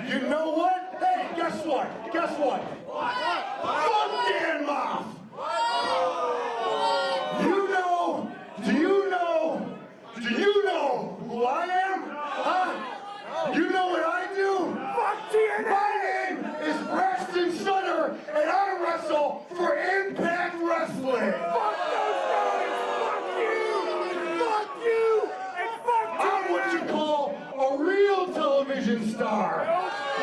You know what? Hey, guess what? Guess what? Fuck Dan Moff! Do you know who I am? Huh? You know what I do? Fuck DNA! My name is Braxton Sutter, and I wrestle for Impact Wrestling! Fuck those guys! Fuck you! Fuck you! And fuck you! I'm what you call a real television star!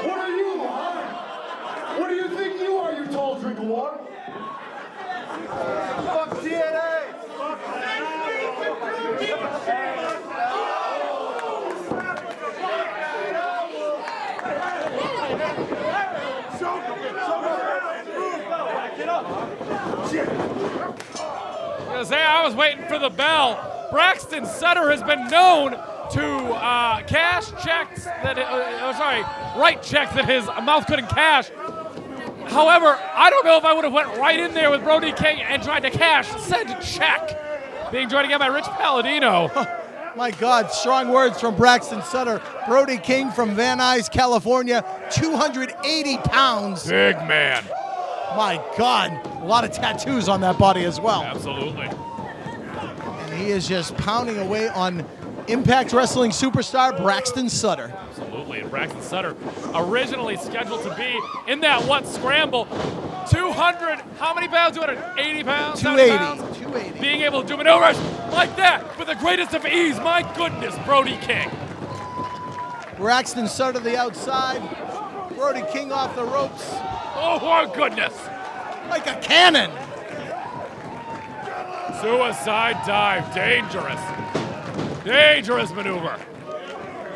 What are you, huh? What do you think you are, you tall drink of water? Fuck TNA! Fuck I was waiting for the bell. Braxton Sutter has been known to cash checks that, write checks that his mouth couldn't cash. However, I don't know if I would have went right in there with Brody King and tried to cash said check. Being joined again by Rich Palladino. My God, strong words from Braxton Sutter. Brody King from Van Nuys, California, 280 pounds. Big man. My God, a lot of tattoos on that body as well. Absolutely. And he is just pounding away on Impact Wrestling superstar Braxton Sutter. Absolutely, and Braxton Sutter originally scheduled to be in that scramble. 200, how many pounds? 280 pounds? 280. 280. Being able to do maneuvers like that with the greatest of ease. My goodness, Brody King. Braxton Sutter to the outside. Brody King off the ropes. Oh, my goodness. Like a cannon. Suicide dive, dangerous. Dangerous maneuver.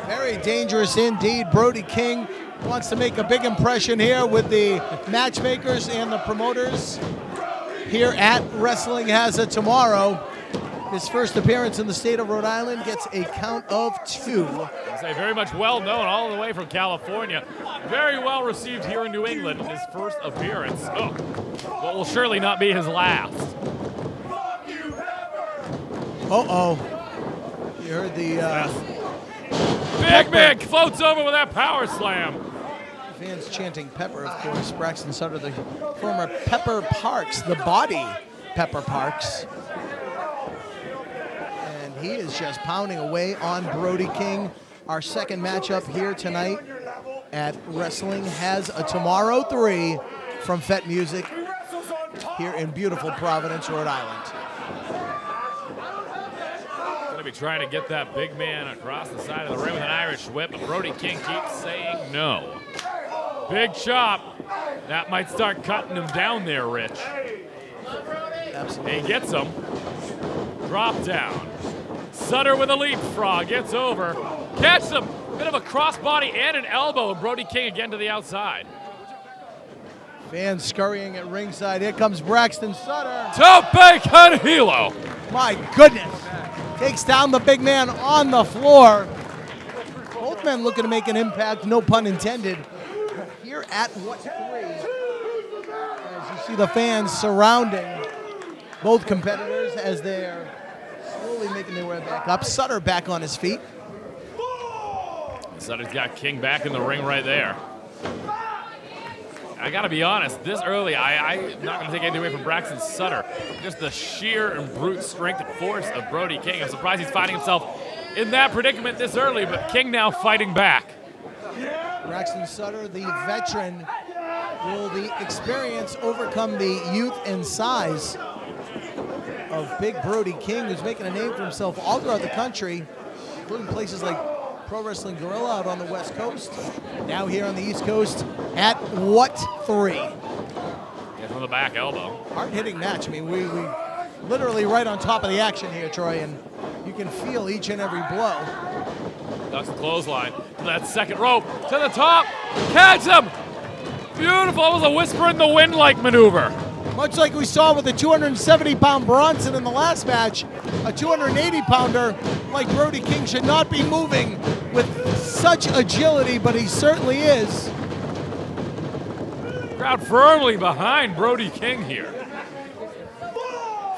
Very dangerous indeed. Brody King wants to make a big impression here with the matchmakers and the promoters here at Wrestling Has a Tomorrow. His first appearance in the state of Rhode Island gets a count of 2. I say very much well known all the way from California. Very well received here in New England in his first appearance. Oh, what will surely not be his last. Uh-oh. You heard the... Big man floats over with that power slam. Fans chanting Pepper, of course. Braxton Sutter, the former Pepper Parks, the body Pepper Parks. And he is just pounding away on Brody King. Our second matchup here tonight at Wrestling Has a Tomorrow 3 from Fett Music here in beautiful Providence, Rhode Island. Be trying to get that big man across the side of the ring with an Irish whip, but Brody King keeps saying no. Big chop. That might start cutting him down there, Rich. Absolutely. He gets him. Drop down. Sutter with a leapfrog, gets over. Catches him. Bit of a crossbody and an elbow, and Brody King again to the outside. Fans scurrying at ringside. Here comes Braxton Sutter. To Bacon Hilo. My goodness. Takes down the big man on the floor. Both men looking to make an impact, no pun intended, here at What 3. As you see the fans surrounding both competitors as they're slowly making their way back up. Sutter back on his feet. Sutter's got King back in the ring right there. I gotta be honest, this early, I'm not gonna take anything away from Braxton Sutter. Just the sheer and brute strength and force of Brody King. I'm surprised he's finding himself in that predicament this early, but King now fighting back. Braxton Sutter, the veteran, will the experience overcome the youth and size of big Brody King, who's making a name for himself all throughout the country, including places like Pro Wrestling Guerrilla out on the West Coast, now here on the East Coast at What 3. Yeah, from the back elbow. Hard-hitting match. I mean, we literally right on top of the action here, Troy, and you can feel each and every blow. Ducks the clothesline to that second rope, to the top, catch him! Beautiful, it was a whisper in the wind like maneuver. Much like we saw with the 270-pound Bronson in the last match, a 280-pounder like Brody King should not be moving with such agility, but he certainly is. Crowd firmly behind Brody King here.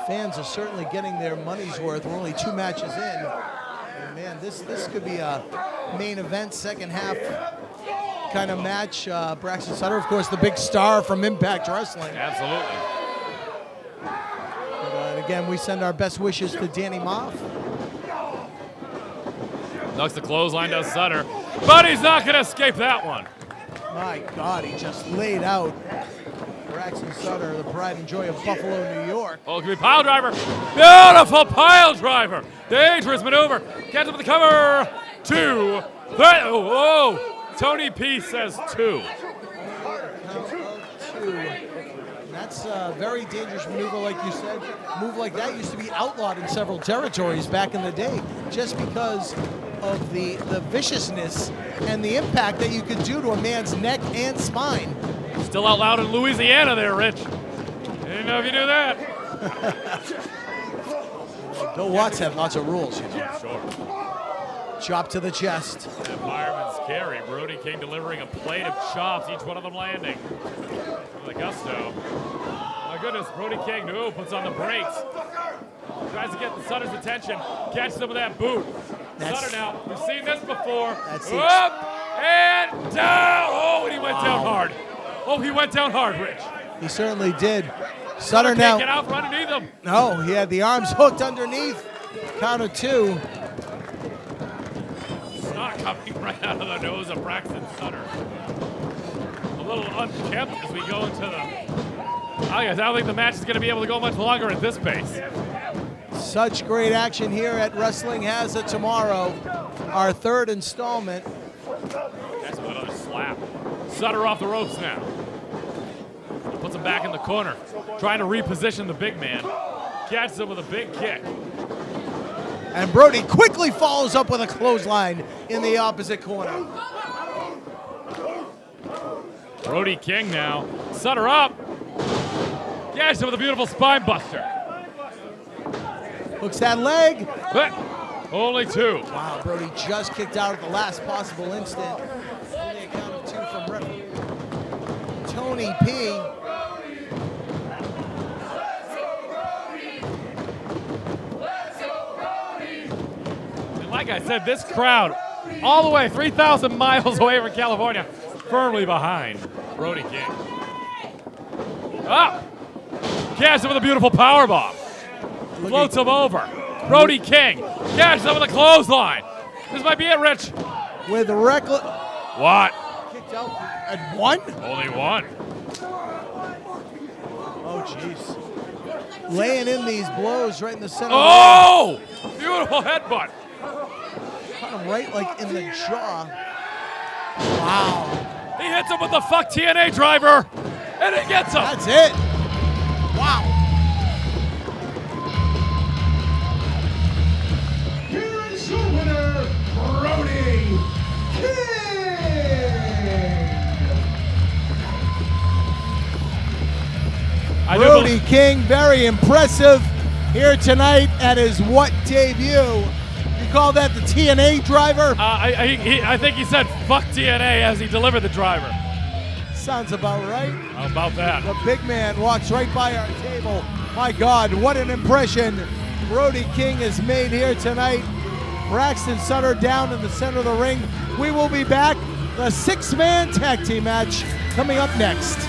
Fans are certainly getting their money's worth. We're only 2 matches in. And man, this could be a main event second half kind of match. Braxton Sutter, of course, the big star from Impact Wrestling. Absolutely. But, again, we send our best wishes to Danny Moff. Knocks the clothesline to Sutter, but he's not going to escape that one. My God, he just laid out Braxton Sutter, the pride and joy of Buffalo, New York. Oh, it could be pile driver. Beautiful pile driver. Dangerous maneuver. Gets up with the cover. 2, 3. Oh, Tony P says 2. That's a very dangerous maneuver, like you said. A move like that used to be outlawed in several territories back in the day, just because of the viciousness and the impact that you could do to a man's neck and spine. Still out loud in Louisiana there, Rich. Didn't know if you knew that. Bill Watts had lots of rules, you know. Sure. Chop to the chest. And fireman's carry. Brody King delivering a plate of chops, each one of them landing. With a gusto. My goodness, Brody King, no, puts on the brakes. Tries to get the Sutter's attention. Catches him with that boot. Sutter now, we've seen this before. Up and down. Oh, and he went down hard. Oh, he went down hard, Rich. He certainly did. Sutter can't now. Get out from underneath him. No, he had the arms hooked underneath. Count of 2. Snot coming right out of the nose of Braxton Sutter. A little unkempt as we go into the. I don't think the match is going to be able to go much longer at this pace. Such great action here at Wrestling Has It Tomorrow, our 3rd installment. That's another slap. Sutter off the ropes now. Puts him back in the corner, trying to reposition the big man. Catches him with a big kick. And Brody quickly follows up with a clothesline in the opposite corner. Brody King now. Sutter up. Catches him with a beautiful spine buster. Hooks that leg. But only 2. Wow, Brody just kicked out at the last possible instant. Only a count of 2 from referee Tony P. And like I said, this crowd, all the way 3,000 miles away from California, firmly behind Brody King. Up. Catches him with a beautiful powerbomb. Floats him over. Brody King catches him with a clothesline. This might be it, Rich. With reckless. What? Kicked out at 1? Only 1. Oh, jeez. Laying in these blows right in the center. Oh! Beautiful headbutt. Caught him right like in the jaw. Wow. He hits him with the fuck TNA driver, and it gets him. That's it. Wow. Here is your winner, Brody King. Brody King, very impressive here tonight at his what debut? You call that the TNA driver? I think he said fuck TNA as he delivered the driver. Sounds about right. How about that? The big man walks right by our table. My God, what an impression Brody King has made here tonight. Braxton Sutter down in the center of the ring. We will be back. The 6-man tag team match coming up next.